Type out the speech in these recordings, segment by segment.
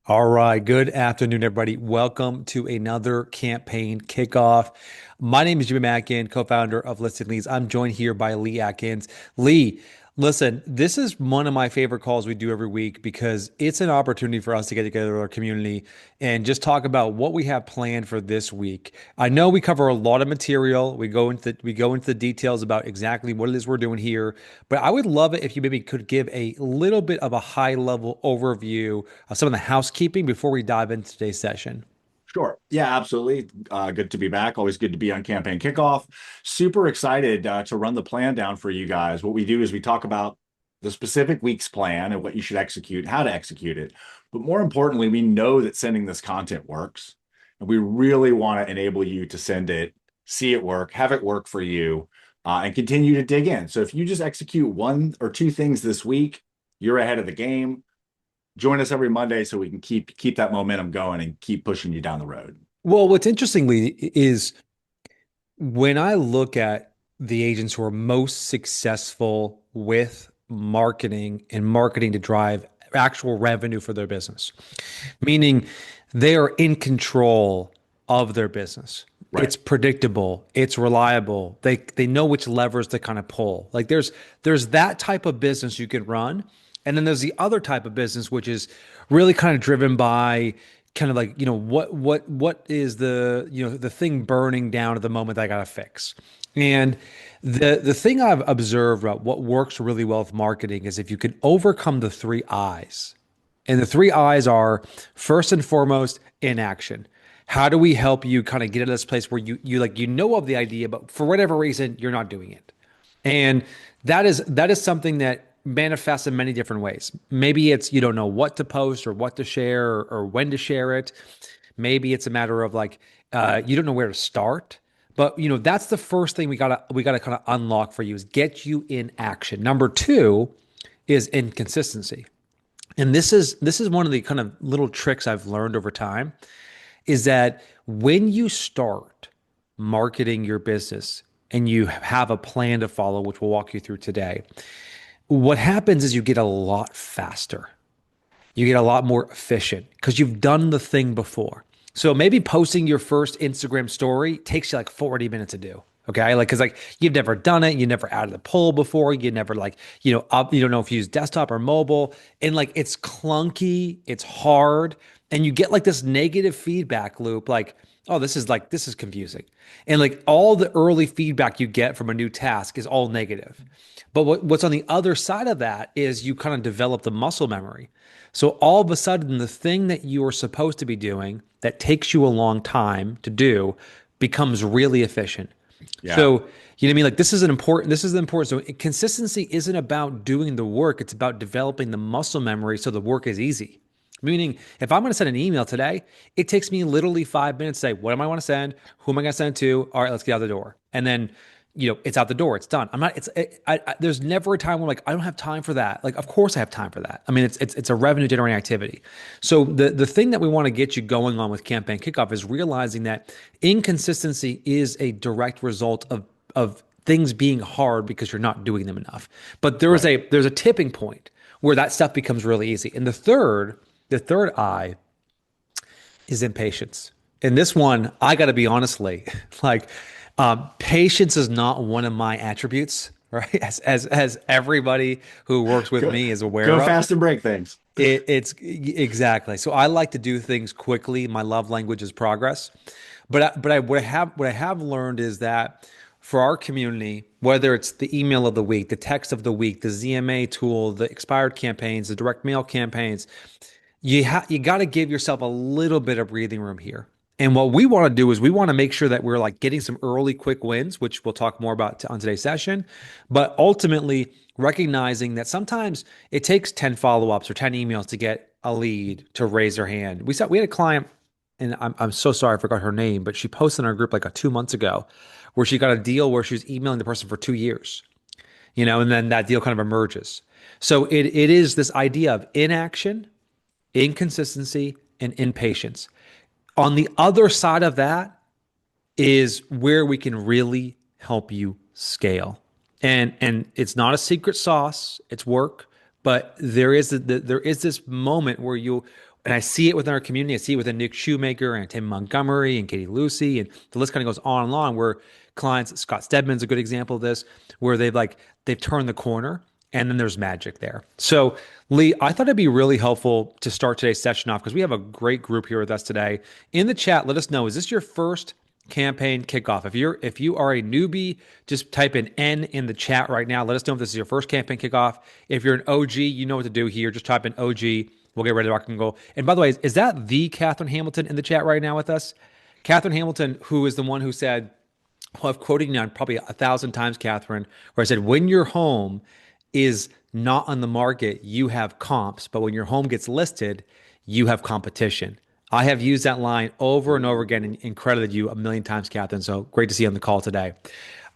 All right. Good afternoon, everybody. Welcome to another campaign kickoff. My name is Jimmy Mackin, co-founder of Listed Leads. I'm joined here by Lee Atkins. Lee, listen, this is one of my favorite calls we do every week because it's an opportunity for us to get together with our community and just talk about what we have planned for this week. I know we cover a lot of material. We go into the details about exactly what it is we're doing here, but I would love it if you maybe could give a little bit of a high level overview of some of the housekeeping before we dive into today's session. Sure. Yeah, absolutely. Good to be back. Always good to be on campaign kickoff. Super excited to run the plan down for you guys. What we do is we talk about the specific week's plan and what you should execute, how to execute it. But more importantly, we know that sending this content works. And we really want to enable you to send it, see it work, have it work for you, and continue to dig in. So if you just execute one or two things this week, you're ahead of the game. Join us every Monday so we can keep that momentum going and keep pushing you down the road. Well, what's interestingly is when I look at the agents who are most successful with marketing and marketing to drive actual revenue for their business, meaning they are in control of their business. Right. It's predictable, it's reliable. They know which levers to kind of pull. Like there's that type of business you can run. And then there's the other type of business which is really kind of driven by kind of like, what is the thing burning down at the moment that I gotta fix. And the thing I've observed about what works really well with marketing is if you can overcome the three I's. And the three I's are first and foremost inaction. How do we help you kind of get to this place where you know of the idea, but for whatever reason you're not doing it? And that is something that manifests in many different ways. Maybe it's you don't know what to post or what to share or when to share it. Maybe it's a matter of like you don't know where to start. But that's the first thing we gotta kind of unlock for you is get you in action. Number two is inconsistency. And this is one of the kind of little tricks I've learned over time is that when you start marketing your business and you have a plan to follow, which we'll walk you through today, what happens is you get a lot faster. You get a lot more efficient because you've done the thing before. So maybe posting your first Instagram story takes you like 40 minutes to do. Okay. Like, cause like you've never done it. You never added a poll before. You never like, you don't know if you use desktop or mobile and like it's clunky, it's hard. And you get like this negative feedback loop. Like, oh, this is confusing. And like all the early feedback you get from a new task is all negative. But what's on the other side of that is you kind of develop the muscle memory. So all of a sudden, the thing that you are supposed to be doing that takes you a long time to do becomes really efficient. Yeah. So, you know what I mean? Like this is important. So consistency isn't about doing the work. It's about developing the muscle memory so the work is easy. Meaning, if I'm going to send an email today, it takes me literally 5 minutes to say, what am I want to send? Who am I going to send it to? All right, let's get out the door. And then, it's out the door. It's done. I'm not, there's never a time where like, I don't have time for that. Like, of course I have time for that. I mean, it's a revenue generating activity. So the thing that we want to get you going on with campaign kickoff is realizing that inconsistency is a direct result of things being hard because you're not doing them enough. But Right. there's a tipping point where that stuff becomes really easy. And the third I is impatience. And this one, I got to be honestly, like, patience is not one of my attributes, right? As everybody who works with Go me is aware go of. fast and break things. It's exactly. So I like to do things quickly. My love language is progress. What I have learned is that for our community, whether it's the email of the week, the text of the week, the ZMA tool, the expired campaigns, the direct mail campaigns, you got to give yourself a little bit of breathing room here. And what we want to do is we want to make sure that we're like getting some early quick wins, which we'll talk more about on today's session, but ultimately recognizing that sometimes it takes 10 follow-ups or 10 emails to get a lead to raise their hand. We had a client, and I'm so sorry I forgot her name, but she posted in our group like 2 months ago where she got a deal where she was emailing the person for 2 years, and then that deal kind of emerges. So it is this idea of inaction, inconsistency, and impatience. On the other side of that is where we can really help you scale. And it's not a secret sauce, it's work, but there is this moment where And I see it within our community. I see it within Nick Shoemaker and Tim Montgomery and Katie Lucy, and the list kind of goes on and on. Where clients, Scott Stedman's a good example of this, where they've turned the corner, and then there's magic there. So, Lee, I thought it'd be really helpful to start today's session off because we have a great group here with us today. In the chat, let us know, is this your first campaign kickoff? If you are a newbie, just type in N in the chat right now. Let us know if this is your first campaign kickoff. If you're an OG, you know what to do here. Just type in OG. We'll get ready to rock and go. And by the way, is that the Catherine Hamilton in the chat right now with us? Catherine Hamilton, who is the one who said, well, I've quoted you on probably 1,000 times, Catherine, where I said, when your home is not on the market, you have comps, but when your home gets listed, you have competition. I have used that line over and over again and credited you 1,000,000 times, Catherine. So great to see you on the call today.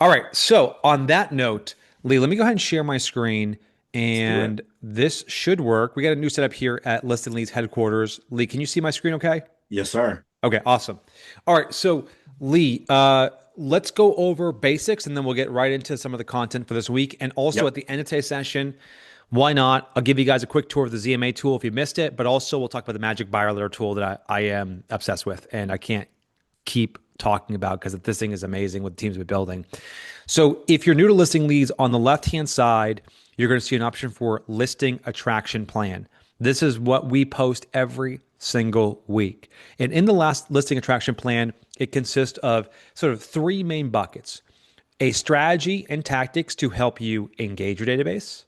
All right. So on that note, Lee, let me go ahead and share my screen. Let's do it. And this should work. We got a new setup here at Listed Leads headquarters. Lee, can you see my screen okay? Yes, sir. Okay, awesome. All right, so Lee, let's go over basics and then we'll get right into some of the content for this week. And also Yep. at the end of today's session, why not? I'll give you guys a quick tour of the ZMA tool if you missed it, but also we'll talk about the Magic Buyer Leader tool that I am obsessed with and I can't keep talking about because this thing is amazing what the team's been building. So if you're new to listing leads, on the left-hand side, you're going to see an option for listing attraction plan. This is what we post every single week. And in the last listing attraction plan, it consists of sort of three main buckets: a strategy and tactics to help you engage your database,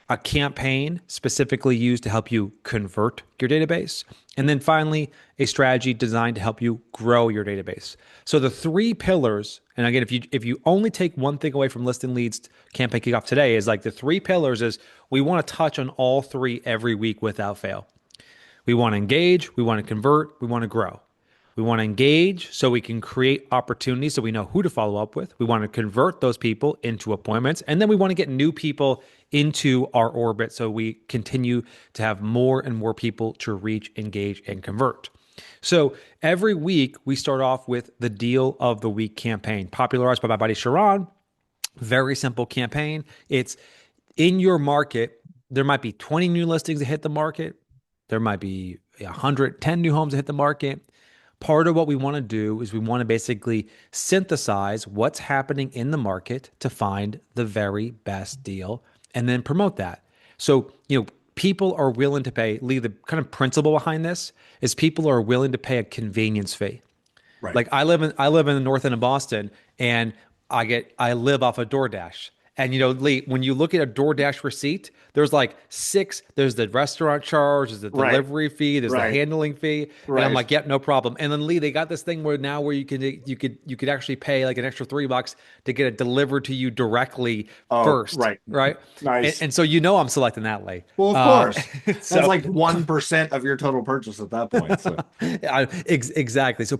a campaign specifically used to help you convert your database, and then finally, a strategy designed to help you grow your database. So the three pillars, and again, if you only take one thing away from Listing Leads Campaign Kickoff today, is like the three pillars is we want to touch on all three every week without fail. We want to engage, we want to convert, we want to grow. We want to engage so we can create opportunities so we know who to follow up with. We want to convert those people into appointments. And then we want to get new people into our orbit so we continue to have more and more people to reach, engage, and convert. So every week we start off with the Deal of the Week campaign, popularized by my buddy Sharon. Very simple campaign. It's in your market. There might be 20 new listings that hit the market. There might be 110 new homes that hit the market. Part of what we want to do is we want to basically synthesize what's happening in the market to find the very best deal and then promote that. So, people are willing to pay. Lee, the kind of principle behind this is people are willing to pay a convenience fee. Right. Like I live in the north end of Boston, and I live off of DoorDash. And Lee, when you look at a DoorDash receipt, there's like six. There's the restaurant charge, there's the Right. delivery fee, there's the Right. handling fee, and I'm Right. like, yep, no problem. And then Lee, they got this thing where you could actually pay like an extra $3 to get it delivered to you directly Oh, first, right. right? And, Nice. and so I'm selecting that, Lee. Well, of course. That's So like 1% of your total purchase at that point. So, exactly. So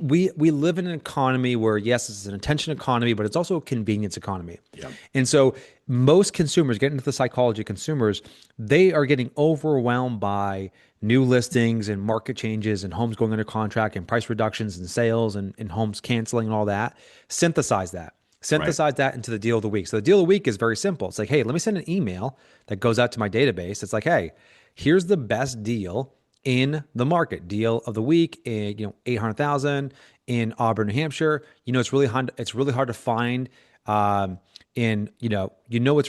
we live in an economy where yes, it's an attention economy, but it's also a convenience economy. yeah. And so most consumers, getting into the psychology of consumers, they are getting overwhelmed by new listings and market changes and homes going under contract and price reductions and sales and homes canceling and all that. Synthesize that. Right. Synthesize that into the deal of the week. So the deal of the week is very simple. It's like, hey, let me send an email that goes out to my database. It's like, hey, here's the best deal in the market. Deal of the week, 800,000 in Auburn, New Hampshire. It's really hard. It's really hard to find. It's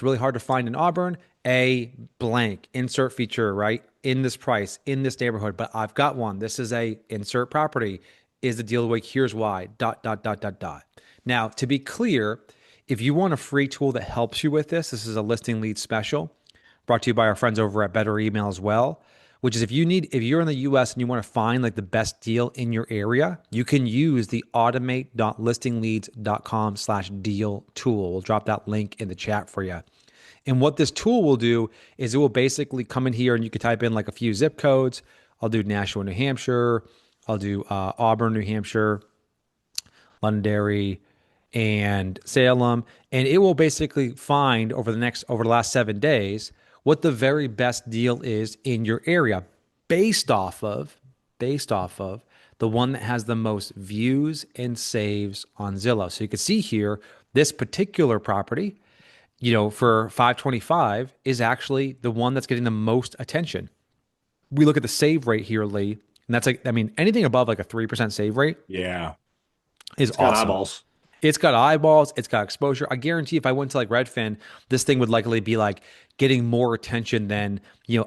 really hard to find in Auburn a blank insert feature right in this price in this neighborhood. But I've got one. This is a insert property. Is the deal of the week? Here's why. Dot dot dot dot dot. Now, to be clear, if you want a free tool that helps you with this is a listing lead special brought to you by our friends over at Better Email as well, which is if you're in the US and you want to find like the best deal in your area, you can use the automate.listingleads.com/deal tool. We'll drop that link in the chat for you. And what this tool will do is it will basically come in here and you can type in like a few zip codes. I'll do Nashua, New Hampshire. I'll do Auburn, New Hampshire, Londonderry, and Salem, and it will basically find over the last 7 days what the very best deal is in your area based off of the one that has the most views and saves on Zillow. So you can see here this particular property, for 525 is actually the one that's getting the most attention. we look at the save rate here, Lee, and that's like, I mean, anything above like a 3% save rate Yeah. is It's got awesome. eyeballs. It's got eyeballs, it's got exposure. I guarantee if I went to like Redfin, this thing would likely be like getting more attention than,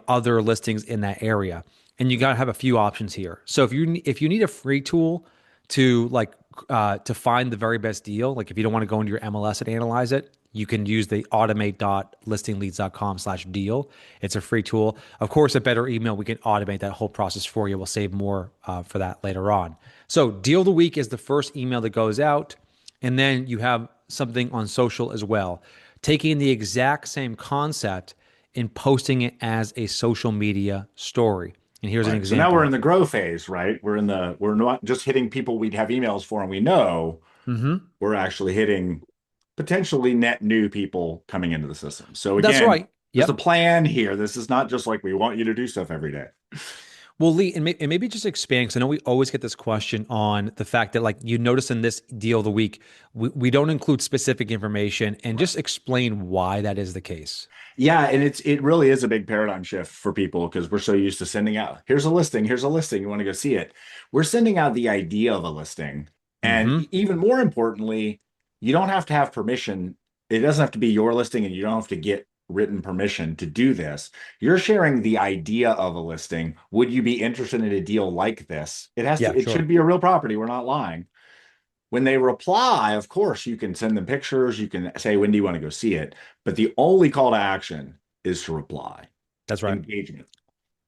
other listings in that area. And you got to have a few options here. So if you need a free tool to to find the very best deal, like if you don't want to go into your MLS and analyze it, you can use the automate.listingleads.com/deal. It's a free tool. Of course, a better email, we can automate that whole process for you. We'll save more for that later on. So, deal of the week is the first email that goes out. And then you have something on social as well, taking the exact same concept and posting it as a social media story. And here's an Right. So now we're example. in the grow phase, right? We're not just hitting people we'd have emails for and we know, Hmm. we're actually hitting potentially net new people coming into the system. So That's again, right. there's a Yep. plan here. This is not just like we want you to do stuff every day. Well, Lee, and maybe just expand, because I know we always get this question on the fact that, like, you notice in this deal of the week, we don't include specific information, and Right. just explain why that is the case. Yeah, and it really is a big paradigm shift for people because we're so used to sending out, here's a listing, you want to go see it. We're sending out the idea of a listing. And Hmm. even more importantly, you don't have to have permission. It doesn't have to be your listing and you don't have to get written permission to do this. You're sharing the idea of a listing. Would you be interested in a deal like this? Yeah, It sure. should be a real property. We're not lying. When they reply, of course, you can send them pictures. You can say, when do you want to go see it? But the only call to action is to reply. That's right. Engagement.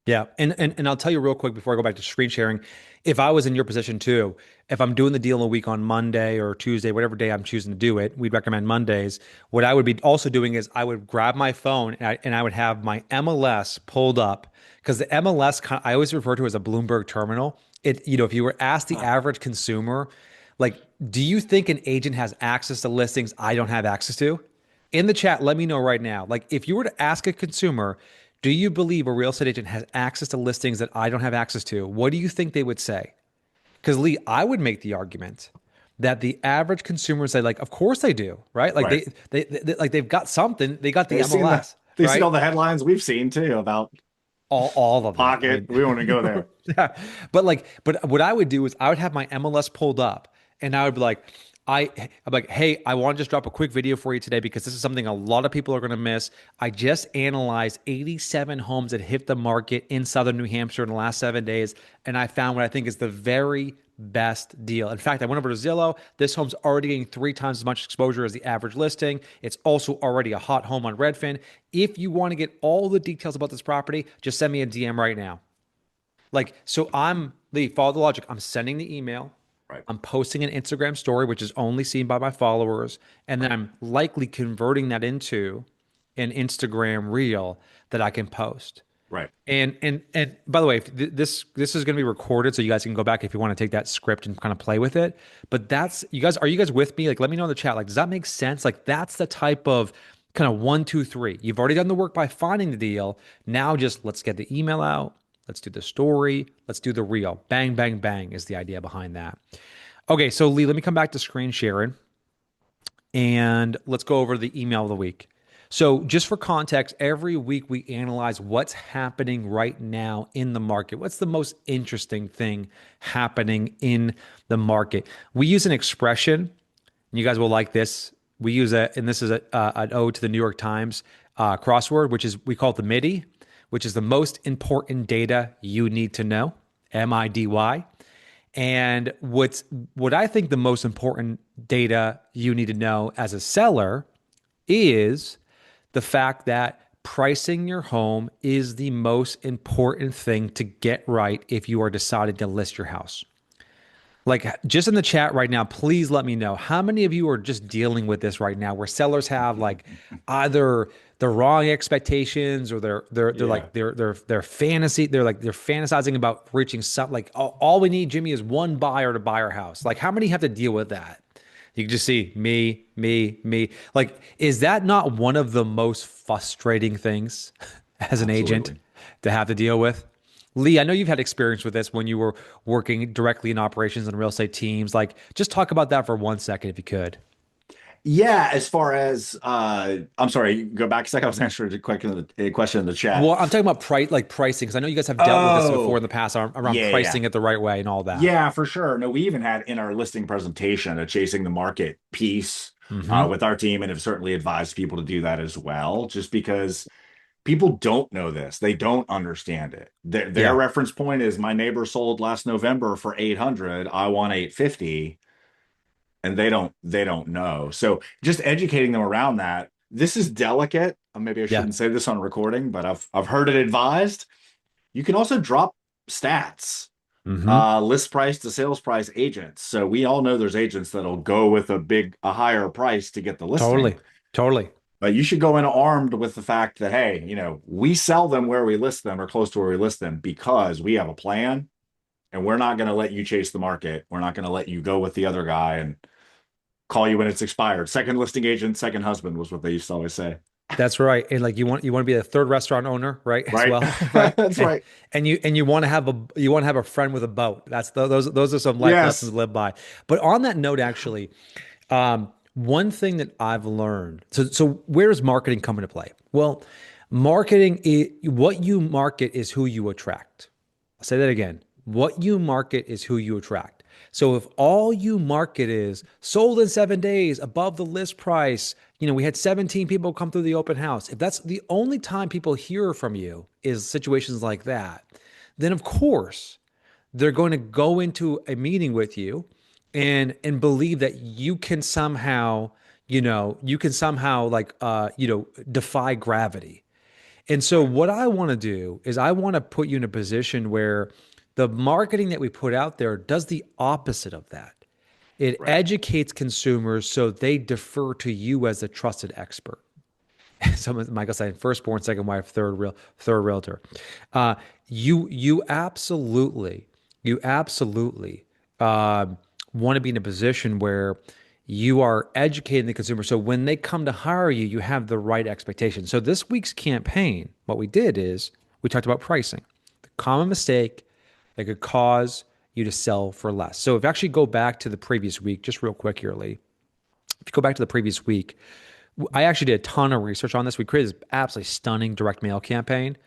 Yeah, and I'll tell you real quick before I go back to screen sharing, if I was in your position too, if I'm doing the deal in a week on Monday or Tuesday, whatever day I'm choosing to do it, we'd recommend Mondays. What I would be also doing is I would grab my phone and I would have my MLS pulled up, because the MLS I always refer to as a Bloomberg terminal. If you were asked the average consumer, like, do you think an agent has access to listings I don't have access to? In the chat, let me know right now. Like, if you were to ask a consumer, do you believe a real estate agent has access to listings that I don't have access to? What do you think they would say? Because, Lee, I would make the argument that the average consumer say, like, of course they do, right? Like Right. like they've got something. They got the MLS, They see all right? the headlines we've seen too about All of them. I pocket. mean, We want to go there. yeah. But what I would do is I would have my MLS pulled up, and I would be like, I'm like, hey, I want to just drop a quick video for you today because this is something a lot of people are going to miss. I just analyzed 87 homes that hit the market in Southern New Hampshire in the last 7 days, and I found what I think is the very best deal. In fact, I went over to Zillow. This home's already getting 3 times as much exposure as the average listing. It's also already a hot home on Redfin. If you want to get all the details about this property, just send me a DM right now. Like, so Lee, follow the logic. I'm sending the email. Right. I'm posting an Instagram story, which is only seen by my followers. And then Right. I'm likely converting that into an Instagram reel that I can post. Right. And by the way, this is going to be recorded, so you guys can go back if you want to take that script and kind of play with it. But that's you guys. Are you guys with me? Like, let me know in the chat. Like, does that make sense? Like, that's the type of kind of 1, 2, 3. You've already done the work by finding the deal. Now, just let's get the email out. Let's do the story. Let's do the reel. Bang, bang, bang is the idea behind that. Okay, so Lee, let me come back to screen sharing and let's go over the email of the week. So, just for context, every week we analyze what's happening right now in the market. What's the most interesting thing happening in the market? We use an expression, and you guys will like this. We use and this is an ode to the New York Times crossword, which is we call it the MIDI, which is the most important data you need to know, MIDY. And what I think the most important data you need to know as a seller is the fact that pricing your home is the most important thing to get right if you are deciding to list your house. Like, just in the chat right now, please let me know how many of you are just dealing with this right now, where sellers have like either the wrong expectations or they're Yeah. like they're fantasy they're fantasizing about reaching some like all we need, Jimmy, is one buyer to buy our house. Like, how many have to deal with that? You can just see me, me, me. Like, is that not one of the most frustrating things as an agent Absolutely. to have to deal with? Lee, I know you've had experience with this when you were working directly in operations and real estate teams. Like, just talk about that for 1 second if you could. Yeah, as far as I'm sorry, go back a second. I was answering a question in the chat. Well, I'm talking about pricing because I know you guys have dealt with this before in Oh, the past around yeah, yeah. pricing it the right way and all that. Yeah, for sure. No, we even had in our listing presentation a chasing the market piece Hmm. with our team and have certainly advised people to do that as well, just because people don't know this. They don't understand it. Their Yeah, reference point is my neighbor sold last November for 800. I want 850, and they don't know. So just educating them around that. This is delicate. Maybe I yeah. shouldn't say this on recording, but I've heard it advised. You can also drop stats, Hmm. list price to sales price agents. So we all know there's agents that'll go with a higher price to get the listing. Totally, totally. But you should go in armed with the fact that, hey, we sell them where we list them or close to where we list them because we have a plan and we're not going to let you chase the market. We're not going to let you go with the other guy and call you when it's expired. Second listing agent, second husband was what they used to always say. That's right. And like you want to be a third restaurant owner, right? As Right. well, right? That's And right. and you want to have a friend with a boat. Those are some life lessons Yes. to live by. But on that note, actually, one thing that I've learned. So where does marketing come into play? Well, what you market is who you attract. I'll say that again. What you market is who you attract. So if all you market is sold in 7 days, above the list price, we had 17 people come through the open house. If that's the only time people hear from you is situations like that, then of course they're going to go into a meeting with you and believe that you can somehow like defy gravity. And so Right. what I want to do is I want to put you in a position where the marketing that we put out there does the opposite of that. It Right. educates consumers so they defer to you as a trusted expert. Someone, Michael saying, firstborn, second wife, third realtor. Uh, you absolutely want to be in a position where you are educating the consumer. So when they come to hire you, you have the right expectations. So this week's campaign, what we did is we talked about pricing, the common mistake that could cause you to sell for less. So if you actually go back to the previous week, just real quick here, Lee, if you go back to the previous week, I actually did a ton of research on this. We created this absolutely stunning direct mail campaign,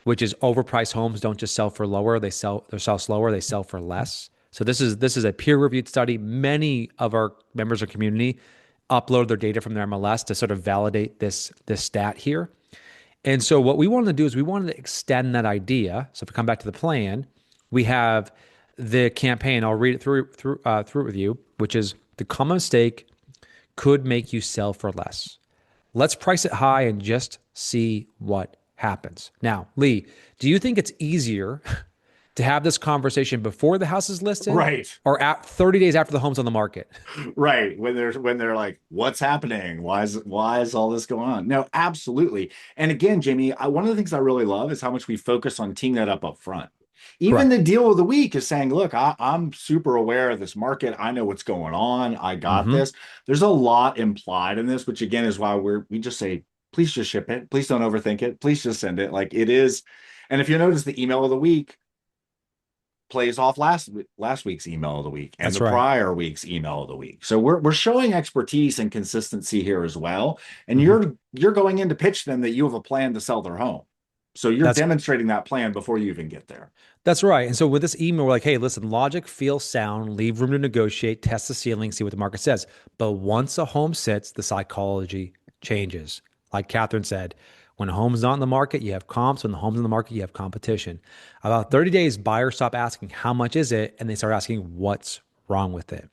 which is overpriced homes don't just sell for lower, they sell slower, they sell for less. So this is a peer-reviewed study. Many of our members of community upload their data from their MLS to sort of validate this stat here. And so what we wanted to do is we wanted to extend that idea. So if we come back to the plan, we have the campaign. I'll read it through it with you, which is the common mistake could make you sell for less. Let's price it high and just see what happens. Now, Lee, do you think it's easier to have this conversation before the house is listed Right. or at 30 days after the home's on the market? Right. When they're like, what's happening? Why is all this going on? No, absolutely. And again, Jamie, one of the things I really love is how much we focus on teeing that up front. Even Correct. the deal of the week is saying, look, I'm super aware of this market. I know what's going on. I got Hmm. this. There's a lot implied in this, which again is why we just say, please just ship it. Please don't overthink it. Please just send it. Like it is. And if you notice the email of the week plays off last week's email of the week and That's the right. prior week's email of the week. So we're showing expertise and consistency here as well. And Hmm. you're going in to pitch them that you have a plan to sell their home. So you're That's demonstrating that plan before you even get there. That's right. And so with this email, we're like, hey, listen, logic feels sound, leave room to negotiate, test the ceiling, see what the market says. But once a home sits, the psychology changes. Like Catherine said, when a home's not in the market, you have comps. When the home's in the market, you have competition. About 30 days, buyers stop asking, how much is it? And they start asking, what's wrong with it?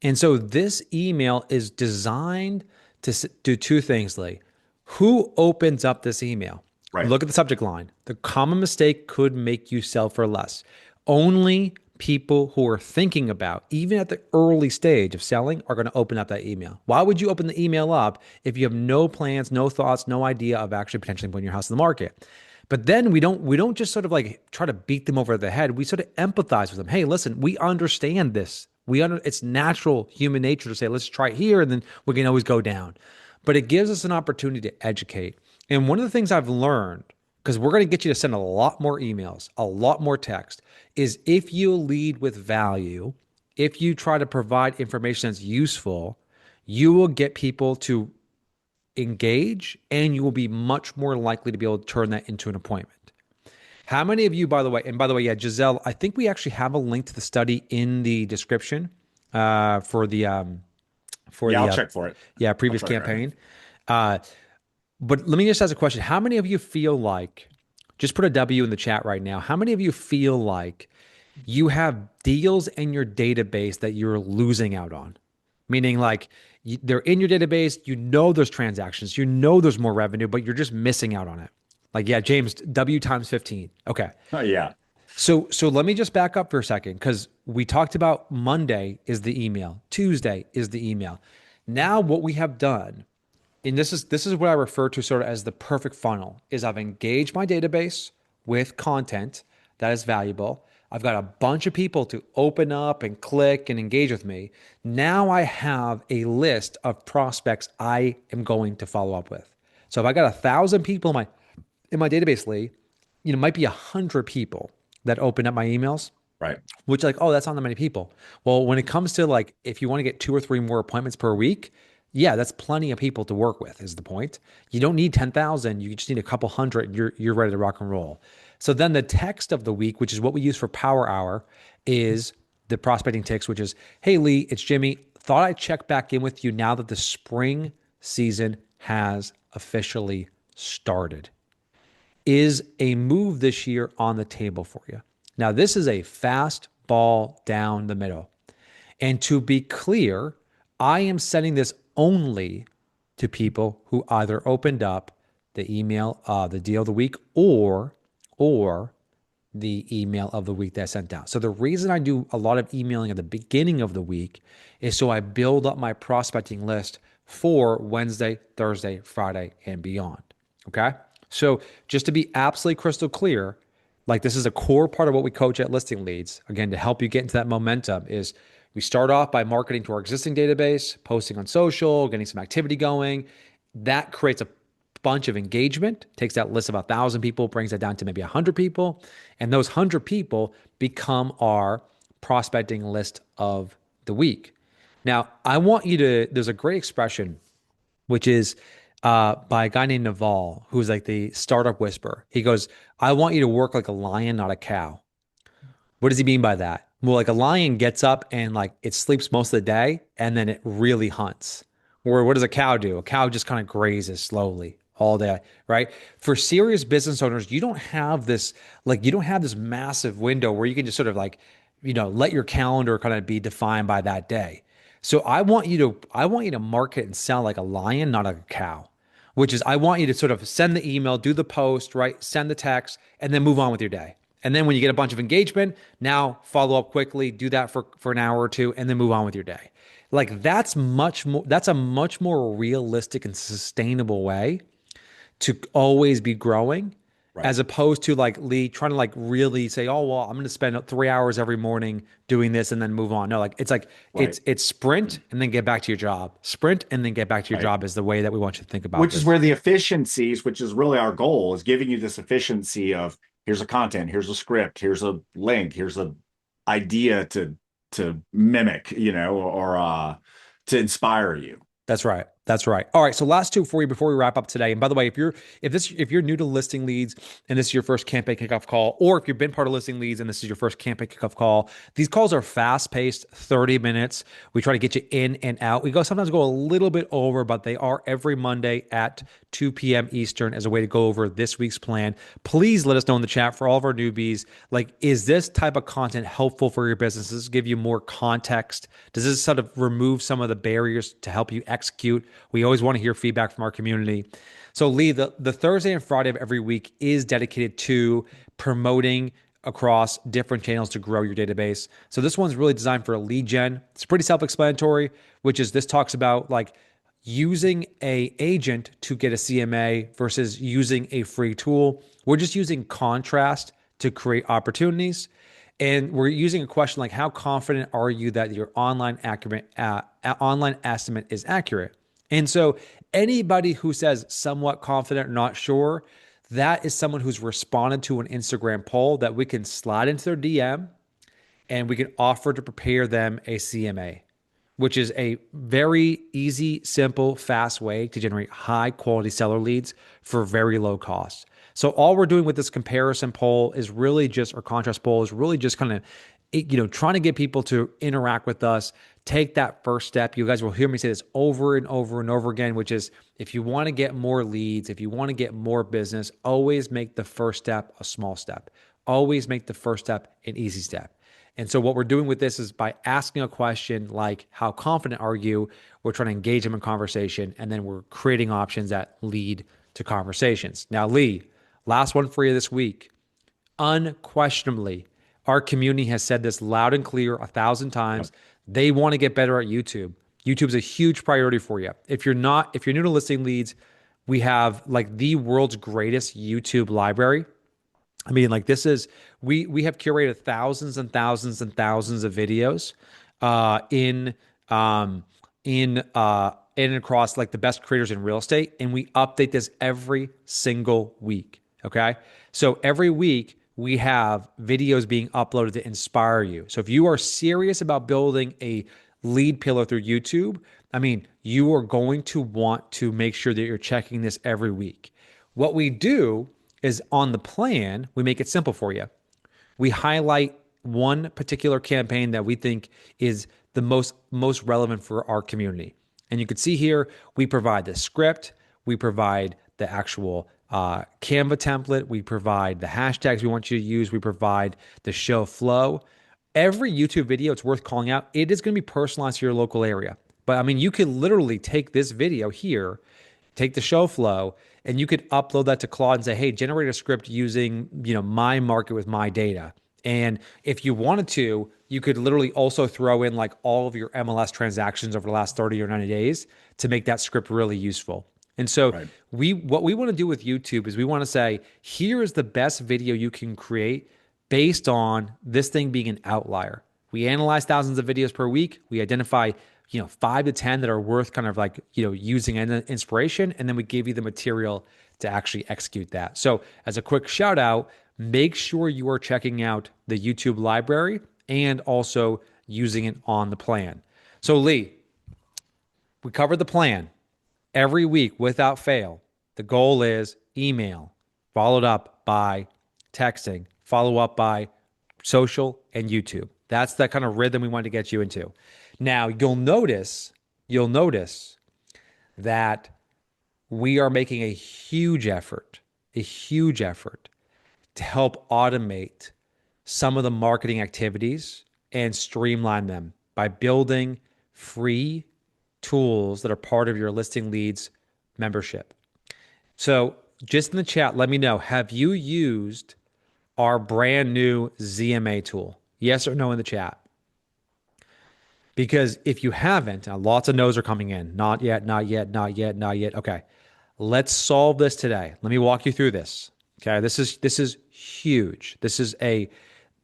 And so this email is designed to do two things, Lee. Who opens up this email? Right. Look at the subject line. The common mistake could make you sell for less. Only people who are thinking about, even at the early stage of selling, are going to open up that email. Why would you open the email up if you have no plans, no thoughts, no idea of actually potentially putting your house in the market? But then we don't just sort of like try to beat them over the head. We sort of empathize with them. Hey, listen, we understand this. It's natural human nature to say, let's try here, and then we can always go down. But it gives us an opportunity to educate. And one of the things I've learned, because we're going to get you to send a lot more emails, a lot more text, is if you lead with value, if you try to provide information that's useful, you will get people to engage and you will be much more likely to be able to turn that into an appointment. How many of you, by the way, and by the way, yeah, Giselle, I think we actually have a link to the study in the description for the Yeah, I'll check for it. yeah, I'll previous try to grab it. campaign. Uh, but let me just ask a question. How many of you feel like, just put a W in the chat right now, how many of you feel like you have deals in your database that you're losing out on? Meaning, like, they're in your database, you know there's transactions, you know there's more revenue, but you're just missing out on it. Like, yeah, James, W times 15. Okay. Oh, yeah. So let me just back up for a second because we talked about Monday is the email, Tuesday is the email. Now what we have done, and this is what I refer to sort of as the perfect funnel, is I've engaged my database with content that is valuable. I've got a bunch of people to open up and click and engage with me. Now I have a list of prospects I am going to follow up with. So if I got 1,000 people in my database, Lee, might be 100 people that open up my emails, Right. which like, oh, that's not that many people. Well, when it comes to like, if you want to get 2 or 3 more appointments per week, yeah, that's plenty of people to work with is the point. You don't need 10,000. You just need a couple hundred and you're ready to rock and roll. So then the text of the week, which is what we use for Power Hour, is the prospecting text, which is, hey, Lee, it's Jimmy. Thought I'd check back in with you now that the spring season has officially started. Is a move this year on the table for you? Now, this is a fast ball down the middle. And to be clear, I am sending this only to people who either opened up the email, the deal of the week, or the email of the week that I sent out. So the reason I do a lot of emailing at the beginning of the week is so I build up my prospecting list for Wednesday, Thursday, Friday, and beyond. Okay. So just to be absolutely crystal clear, like this is a core part of what we coach at Listing Leads. Again, to help you get into that momentum is we start off by marketing to our existing database, posting on social, getting some activity going. That creates a bunch of engagement, takes that list of 1,000 people, brings that down to maybe 100 people. And those 100 people become our prospecting list of the week. Now, I want you to, there's a great expression, which is by a guy named Naval, who's like the startup whisperer. He goes, I want you to work like a lion, not a cow. What does he mean by that? Well, like a lion gets up and like it sleeps most of the day and then it really hunts. Or what does a cow do? A cow just kind of grazes slowly all day, right? For serious business owners, you don't have this massive window where you can just sort of like, let your calendar kind of be defined by that day. So I want you to market and sound like a lion, not a cow, which is I want you to sort of send the email, do the post, right? Send the text, and then move on with your day. And then when you get a bunch of engagement, now follow up quickly, do that for an hour or two, and then move on with your day. Like that's a much more realistic and sustainable way to always be growing Right. as opposed to like Lee trying to like really say, oh well, I'm going to spend 3 hours every morning doing this and then move on. No, like it's like Right. it's sprint and then get back to your job. Sprint and then get back to your Right. job is the way that we want you to think about Which is this. where the efficiencies, which is really our goal, is giving you this efficiency of here's a content, here's a script, here's a link, here's a idea to mimic, or to inspire you. That's right. That's right. All right. So last two for you before we wrap up today. And by the way, if you're new to Listing Leads and this is your first campaign kickoff call, or if you've been part of Listing Leads and this is your first campaign kickoff call, these calls are fast paced, 30 minutes. We try to get you in and out. We sometimes go a little bit over, but they are every Monday at 2 p.m. Eastern as a way to go over this week's plan. Please let us know in the chat for all of our newbies, like, is this type of content helpful for your business? Does this give you more context? Does this sort of remove some of the barriers to help you execute? We always want to hear feedback from our community. So Lee, the Thursday and Friday of every week is dedicated to promoting across different channels to grow your database. So this one's really designed for a lead gen. It's pretty self-explanatory, which is this talks about like using a agent to get a CMA versus using a free tool. We're just using contrast to create opportunities. And we're using a question like, how confident are you that your online estimate is accurate? And so anybody who says somewhat confident or not sure, that is someone who's responded to an Instagram poll that we can slide into their DM and we can offer to prepare them a CMA. which is a very easy, simple, fast way to generate high quality seller leads for very low cost. So all we're doing with this comparison poll is really just, or contrast poll is really just kind of, trying to get people to interact with us, take that first step. You guys will hear me say this over and over and over again, which is if you want to get more leads, if you want to get more business, always make the first step a small step. Always make the first step an easy step. And so what we're doing with this is by asking a question like, how confident are you? We're trying to engage them in conversation, and then we're creating options that lead to conversations. Now, Lee, last one for you this week. Unquestionably, our community has said this loud and clear 1,000 times. Yep. They want to get better at YouTube. YouTube's a huge priority for you. If you're new to listing leads, we have like the world's greatest YouTube library. I mean, like this is we have curated thousands and thousands and thousands of videos in in across like the best creators in real estate, and we update this every single week. Okay, so every week we have videos being uploaded to inspire you. So if you are serious about building a lead pillar through YouTube, I mean, you are going to want to make sure that you're checking this every week. What we do is on the plan, we make it simple for you. We highlight one particular campaign that we think is the most relevant for our community. And you can see here, we provide the script, we provide the actual Canva template, we provide the hashtags we want you to use, we provide the show flow. Every YouTube video, it's worth calling out, it is going to be personalized to your local area. But I mean, you could literally take this video here, take the show flow, and you could upload that to Claude and say, hey, generate a script using, my market with my data. And if you wanted to, you could literally also throw in like all of your MLS transactions over the last 30 or 90 days to make that script really useful. And so Right. what we want to do with YouTube is we want to say, here is the best video you can create based on this thing being an outlier. We analyze thousands of videos per week. We identify 5 to 10 that are worth kind of like, using an inspiration. And then we give you the material to actually execute that. So as a quick shout out, make sure you are checking out the YouTube library and also using it on the plan. So Lee, we covered the plan every week without fail. The goal is email, followed up by texting, follow up by social and YouTube. That's that kind of rhythm we want to get you into. Now, you'll notice that we are making a huge effort to help automate some of the marketing activities and streamline them by building free tools that are part of your listing leads membership. So just in the chat, let me know, have you used our brand new ZMA tool? Yes or no in the chat. Because if you haven't, lots of no's are coming in. Not yet, not yet, not yet, not yet. Okay. Let's solve this today. Let me walk you through this. Okay. This is huge.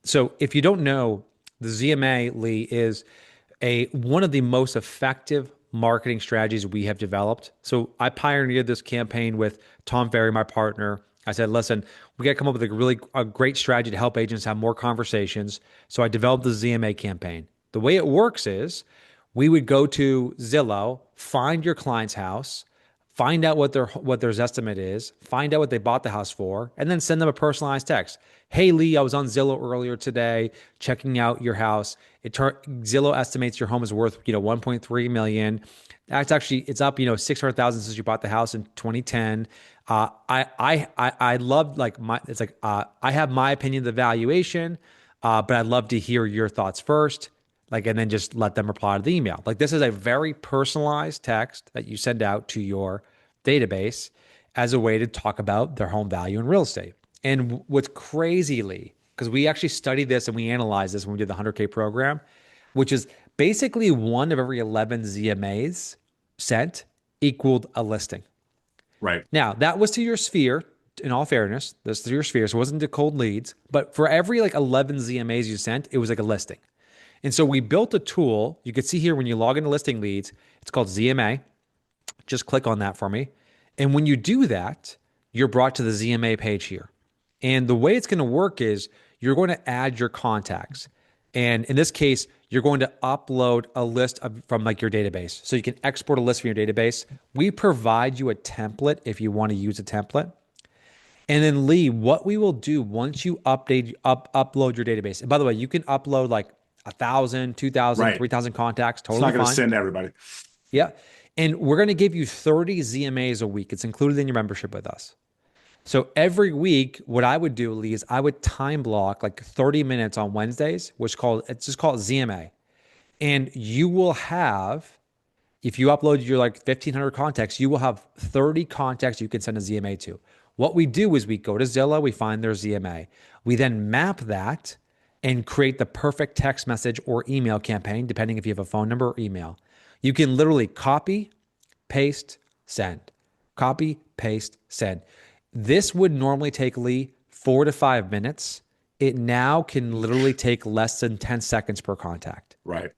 So if you don't know, the ZMA, Lee, is one of the most effective marketing strategies we have developed. So I pioneered this campaign with Tom Ferry, my partner. I said, listen, we got to come up with a great strategy to help agents have more conversations. So I developed the ZMA campaign. The way it works is we would go to Zillow, find your client's house, find out what their estimate is, find out what they bought the house for, and then send them a personalized text. Hey, Lee, I was on Zillow earlier today checking out your house. Zillow estimates your home is worth 1.3 million. That's actually, it's up 600,000 since you bought the house in 2010. I love I have my opinion of the valuation, but I'd love to hear your thoughts first. And then just let them reply to the email. This is a very personalized text that you send out to your database as a way to talk about their home value in real estate. And what's crazy, Lee, because we actually studied this and we analyzed this when we did the 100K program, which is basically 1 of every 11 ZMAs sent equaled a listing. Right. Now, that was to your sphere, in all fairness. This is to your sphere, so it wasn't to cold leads. But for every 11 ZMAs you sent, it was like a listing. And so we built a tool. You can see here when you log into listing leads, it's called ZMA. Just click on that for me. And when you do that, you're brought to the ZMA page here. And the way it's going to work is you're going to add your contacts. And in this case, you're going to upload a list from like your database. So you can export a list from your database. We provide you a template if you want to use a template. And then Lee, what we will do once you upload your database. And by the way, you can upload like 1,000, 2,000, Right. 3,000 contacts, It's not totally going to fine. send to everybody. Yeah. And we're going to give you 30 ZMAs a week. It's included in your membership with us. So every week, what I would do, Lee, is I would time block like 30 minutes on Wednesdays, it's just called ZMA. And you will have, if you upload your like 1,500 contacts, you will have 30 contacts you can send a ZMA to. What we do is we go to Zillow, we find their ZMA. We then map that and create the perfect text message or email campaign, depending if you have a phone number or email. You can literally copy, paste, send. Copy, paste, send. This would normally take Lee 4 to 5 minutes. It now can literally take less than 10 seconds per contact. Right.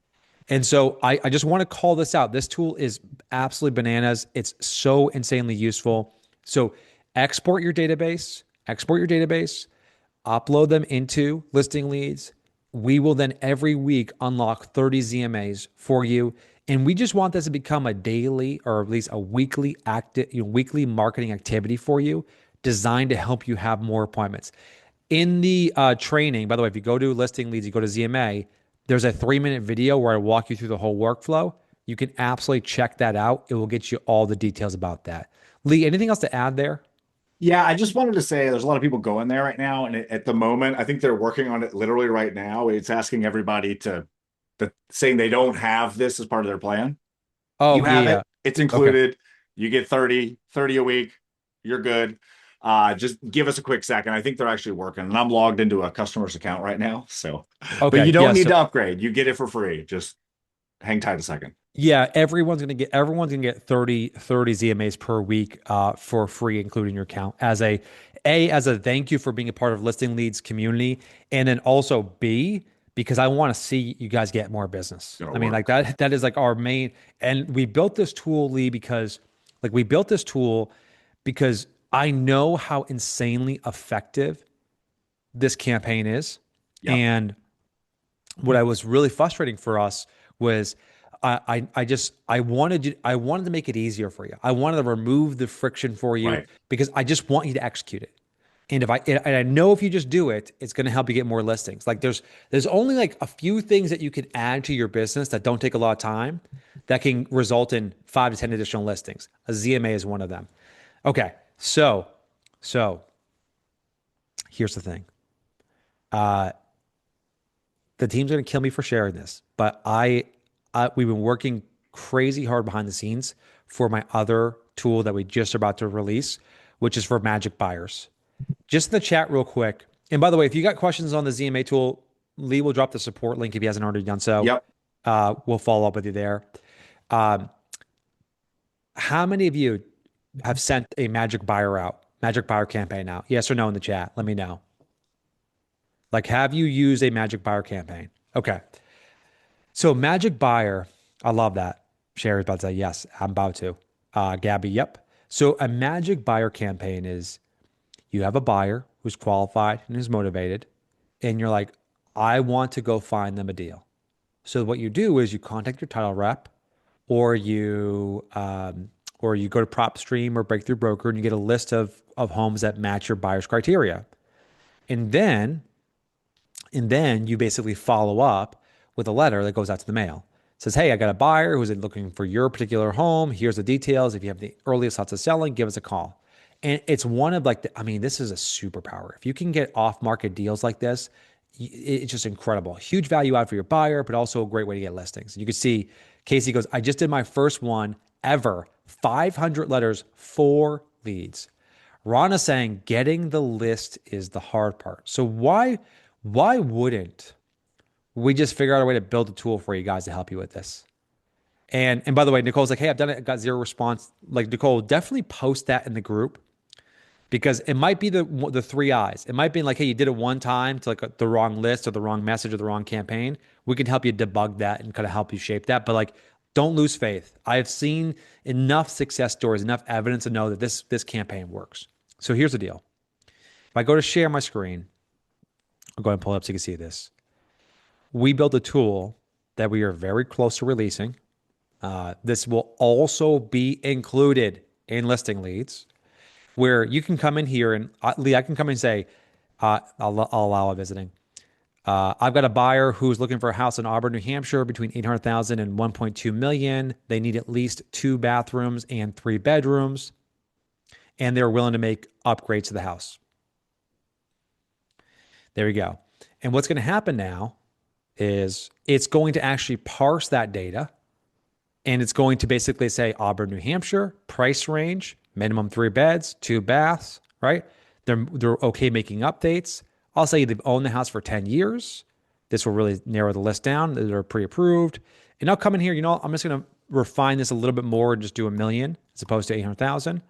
And so I just want to call this out. This tool is absolutely bananas. It's so insanely useful. So export your database, upload them into listing leads. We will then every week unlock 30 ZMAs for you. And we just want this to become a daily or at least a weekly weekly marketing activity for you, designed to help you have more appointments. In the training, by the way, if you go to listing leads, you go to ZMA, there's a 3-minute video where I walk you through the whole workflow. You can absolutely check that out. It will get you all the details about that. Lee, anything else to add there? Yeah, I just wanted to say there's a lot of people going there right now, and at the moment, I think they're working on it literally right now. It's asking everybody saying they don't have this as part of their plan. You Oh, yeah, have yeah. it. It's Okay. included. You get 30 a week. You're good. Just give us a quick second. I think they're actually working, and I'm logged into a customer's account right now. So, but you Okay. don't Yeah. need to So upgrade. You get it for free. Just hang tight a second. yeah, everyone's gonna get 30 ZMAs per week for free, including your account as a thank you for being a part of listing leads community. And then also B, because I want to see you guys get more It's business. gonna I mean, like work. that is like our main, and we built this tool, Lee, because like we built this tool because I know how insanely effective this campaign is. Yep. And what I was really frustrating for us was I wanted to make it easier for you. I wanted to remove the friction for you Right. because I just want you to execute it. And I know if you just do it, it's going to help you get more listings. Like there's only like a few things that you can add to your business that don't take a lot of time that can result in 5 to 10 additional listings. A ZMA is one of them. Okay, so here's the thing. The team's going to kill me for sharing this, but we've been working crazy hard behind the scenes for my other tool that we just about to release, which is for magic buyers. Just in the chat, real quick. And by the way, if you got questions on the ZMA tool, Lee will drop the support link if he hasn't already done so. Yep. We'll follow up with you there. Um, how many of you have sent a magic buyer campaign out? Yes or no in the chat? Let me know. Like, have you used a magic buyer campaign? Okay. So magic buyer, I love that. Sherry's about to say, yes, I'm about to. Gabby, yep. So a magic buyer campaign is you have a buyer who's qualified and is motivated, and you're like, I want to go find them a deal. So what you do is you contact your title rep, or you go to PropStream or Breakthrough Broker, and you get a list of homes that match your buyer's criteria, and then you basically follow up with a letter that goes out to the mail. It says, hey, I got a buyer who's looking for your particular home. Here's the details. If you have the earliest thoughts of selling, give us a call. And it's one of like, I mean, this is a superpower. If you can get off market deals like this, it's just incredible. Huge value add for your buyer, but also a great way to get listings. You can see Casey goes, I just did my first one ever, 500 letters, 4 leads. Rana saying getting the list is the hard part. So why wouldn't we just figure out a way to build a tool for you guys to help you with this? And by the way, Nicole's like, hey, I've done it, got zero response. Like Nicole, definitely post that in the group because it might be the 3 eyes. It might be like, hey, you did it one time to like the wrong list or the wrong message or the wrong campaign. We can help you debug that and kind of help you shape that. But like, don't lose faith. I have seen enough success stories, enough evidence to know that this campaign works. So here's the deal. If I go to share my screen, I'll go ahead and pull it up so you can see this. We built a tool that we are very close to releasing. This will also be included in listing leads, where you can come in here and Lee, I can come in and say, I'll allow a visiting. I've got a buyer who's looking for a house in Auburn, New Hampshire, between 800,000 and 1.2 million. They need at least 2 bathrooms and 3 bedrooms, and they're willing to make upgrades to the house. There we go. And what's going to happen now is it's going to actually parse that data, and it's going to basically say Auburn, New Hampshire, price range, minimum 3 beds, 2 baths, right? They're okay making updates. I'll say they've owned the house for 10 years. This will really narrow the list down. They're pre-approved. And I'll come in here, I'm just going to refine this a little bit more and just do 1 million as opposed to 800,000.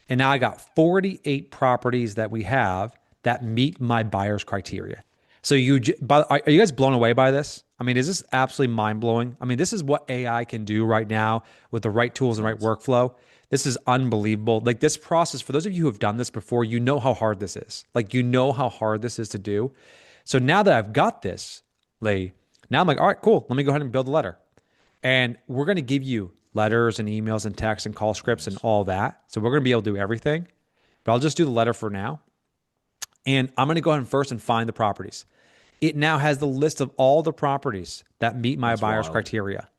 And now I got 48 properties that we have that meet my buyer's criteria. So are you guys blown away by this? I mean, is this absolutely mind blowing? I mean, this is what AI can do right now with the right tools and right workflow. This is unbelievable. Like this process, for those of you who have done this before, you know how hard this is. Like, you know how hard this is to do. So now that I've got this, Lee, now I'm like, all right, cool. Let me go ahead and build a letter. And we're going to give you letters and emails and texts and call scripts and all that. So we're going to be able to do everything. But I'll just do the letter for now. And I'm going to go ahead and first and find the properties. It now has the list of all the properties that meet my buyer's criteria.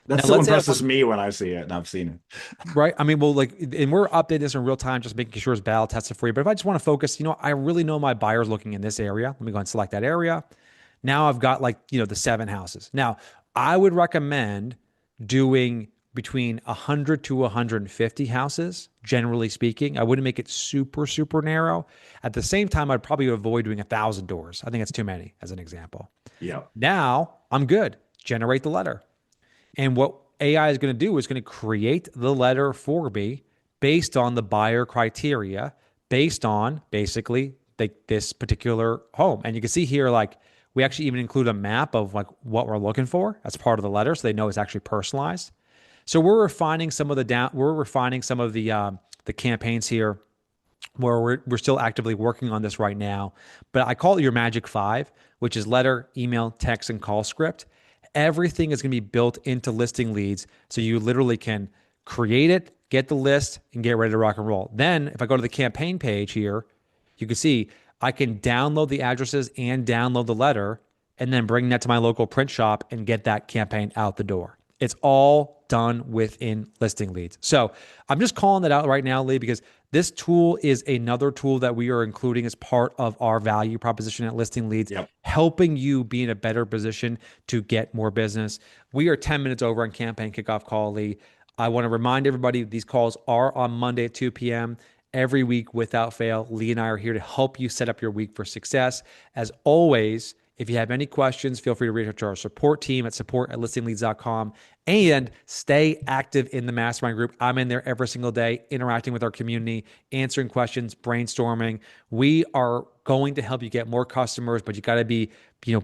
That Now, still let's say impresses me when I see it, and I've seen it. right? I mean, well, like, and we're updating this in real time, just making sure it's battle tested for you. But if I just want to focus, I really know my buyer's looking in this area. Let me go and select that area. Now I've got the 7 houses. Now, I would recommend doing between 100 to 150 houses, generally speaking. I wouldn't make it super, super narrow. At the same time, I'd probably avoid doing 1,000 doors. I think it's too many, as an example. Yeah. Now I'm good. Generate the letter. And what AI is going to do is going to create the letter for me based on the buyer criteria, based on basically this particular home. And you can see here, like, we actually even include a map of like what we're looking for as part of the letter, so they know it's actually personalized. So we're refining some of the campaigns here, where we're still actively working on this right now. But I call it your Magic 5, which is letter, email, text, and call script. Everything is going to be built into listing leads, so you literally can create it, get the list, and get ready to rock and roll. Then if I go to the campaign page here, you can see I can download the addresses and download the letter, and then bring that to my local print shop and get that campaign out the door. It's all done within listing leads. So I'm just calling that out right now, Lee, because this tool is another tool that we are including as part of our value proposition at Listing Leads, helping you be in a better position to get more business. We are 10 minutes over on Campaign Kickoff Call, Lee. I want to remind everybody these calls are on Monday at 2 p.m. every week without fail. Lee and I are here to help you set up your week for success. As always, if you have any questions, feel free to reach out to our support team at support@listingleads.com, and stay active in the mastermind group. I'm in there every single day, interacting with our community, answering questions, brainstorming. We are going to help you get more customers, but you got to be,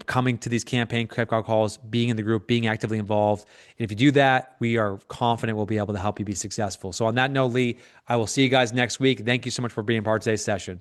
coming to these campaign kickoff calls, being in the group, being actively involved. And if you do that, we are confident we'll be able to help you be successful. So on that note, Lee, I will see you guys next week. Thank you so much for being part of today's session.